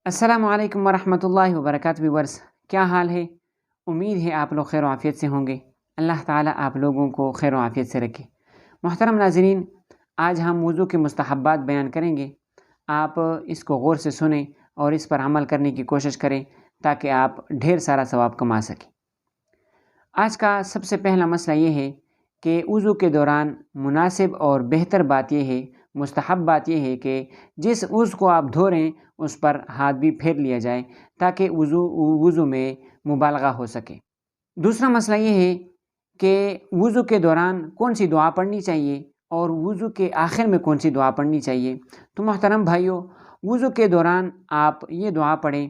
السلام علیکم ورحمۃ اللہ وبرکاتہ ویورس، کیا حال ہے؟ امید ہے آپ لوگ خیر و عافیت سے ہوں گے۔ اللہ تعالیٰ آپ لوگوں کو خیر و عافیت سے رکھے۔ محترم ناظرین، آج ہم وضو کے مستحبات بیان کریں گے۔ آپ اس کو غور سے سنیں اور اس پر عمل کرنے کی کوشش کریں تاکہ آپ ڈھیر سارا ثواب کما سکیں۔ آج کا سب سے پہلا مسئلہ یہ ہے کہ وضو کے دوران مناسب اور بہتر بات یہ ہے، مستحب بات یہ ہے کہ جس عضو کو آپ دھو رہے ہیں اس پر ہاتھ بھی پھیر لیا جائے تاکہ وضو میں مبالغہ ہو سکے۔ دوسرا مسئلہ یہ ہے کہ وضو کے دوران کون سی دعا پڑھنی چاہیے اور وضو کے آخر میں کون سی دعا پڑھنی چاہیے۔ تو محترم بھائیو، وضو کے دوران آپ یہ دعا پڑھیں: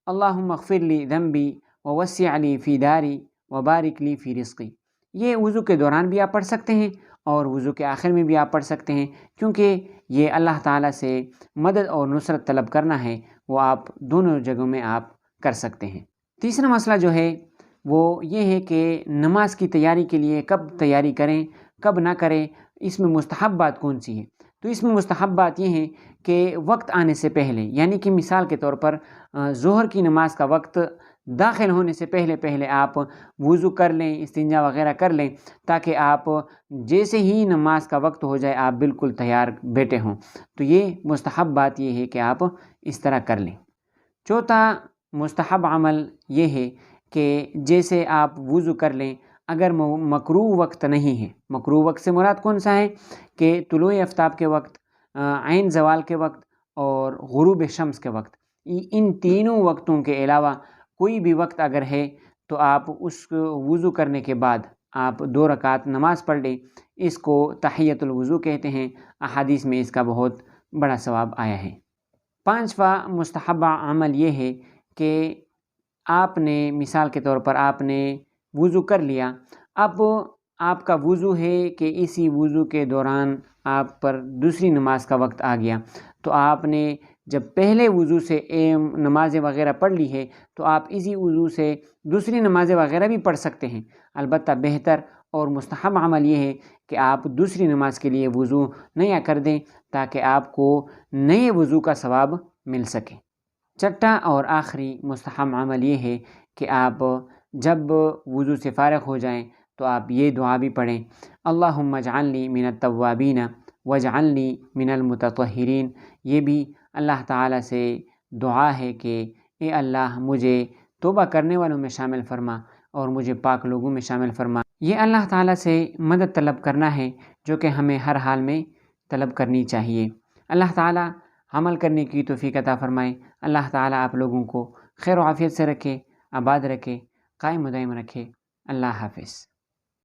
اللہم اغفر لی ذنبی ووسع لی فی داری وبارک لی فی رزقی۔ یہ وضو کے دوران بھی آپ پڑھ سکتے ہیں اور وضو کے آخر میں بھی آپ پڑھ سکتے ہیں، کیونکہ یہ اللہ تعالیٰ سے مدد اور نصرت طلب کرنا ہے، وہ آپ دونوں جگہوں میں آپ کر سکتے ہیں۔ تیسرا مسئلہ جو ہے وہ یہ ہے کہ نماز کی تیاری کے لیے کب تیاری کریں، کب نہ کریں، اس میں مستحب بات کون سی ہے؟ تو اس میں مستحب بات یہ ہے کہ وقت آنے سے پہلے، یعنی کہ مثال کے طور پر ظہر کی نماز کا وقت داخل ہونے سے پہلے آپ وضو کر لیں، استنجا وغیرہ کر لیں، تاکہ آپ جیسے ہی نماز کا وقت ہو جائے آپ بالکل تیار بیٹھے ہوں۔ تو یہ مستحب بات یہ ہے کہ آپ اس طرح کر لیں۔ چوتھا مستحب عمل یہ ہے کہ جیسے آپ وضو کر لیں، اگر مکروہ وقت نہیں ہے، مکروہ وقت سے مراد کون سا ہے کہ طلوع آفتاب کے وقت، عین زوال کے وقت اور غروب شمس کے وقت، ان تینوں وقتوں کے علاوہ کوئی بھی وقت اگر ہے تو آپ اس وضو کرنے کے بعد آپ 2 رکعت نماز پڑھ لیں۔ اس کو تحیۃ الوضو کہتے ہیں، احادیث میں اس کا بہت بڑا ثواب آیا ہے۔ پانچواں مستحب عمل یہ ہے کہ آپ نے مثال کے طور پر آپ نے وضو کر لیا، اب آپ کا وضو ہے کہ اسی وضو کے دوران آپ پر دوسری نماز کا وقت آ گیا، تو آپ نے جب پہلے وضو سے نمازیں وغیرہ پڑھ لی ہے تو آپ اسی وضو سے دوسری نمازیں وغیرہ بھی پڑھ سکتے ہیں۔ البتہ بہتر اور مستحب عمل یہ ہے کہ آپ دوسری نماز کے لیے وضو نیا کر دیں تاکہ آپ کو نئے وضو کا ثواب مل سکے۔ چھٹا اور آخری مستحب عمل یہ ہے کہ آپ جب وضو سے فارغ ہو جائیں تو آپ یہ دعا بھی پڑھیں: اللہم اجعلنی من التوابین واجعلنی من المتطہرین۔ یہ بھی اللہ تعالیٰ سے دعا ہے کہ اے اللہ مجھے توبہ کرنے والوں میں شامل فرما اور مجھے پاک لوگوں میں شامل فرما۔ یہ اللہ تعالیٰ سے مدد طلب کرنا ہے جو کہ ہمیں ہر حال میں طلب کرنی چاہیے۔ اللہ تعالیٰ عمل کرنے کی توفیق عطا فرمائے۔ اللہ تعالیٰ آپ لوگوں کو خیر و عافیت سے رکھے، آباد رکھے، قائم و دائم رکھے۔ اللہ حافظ۔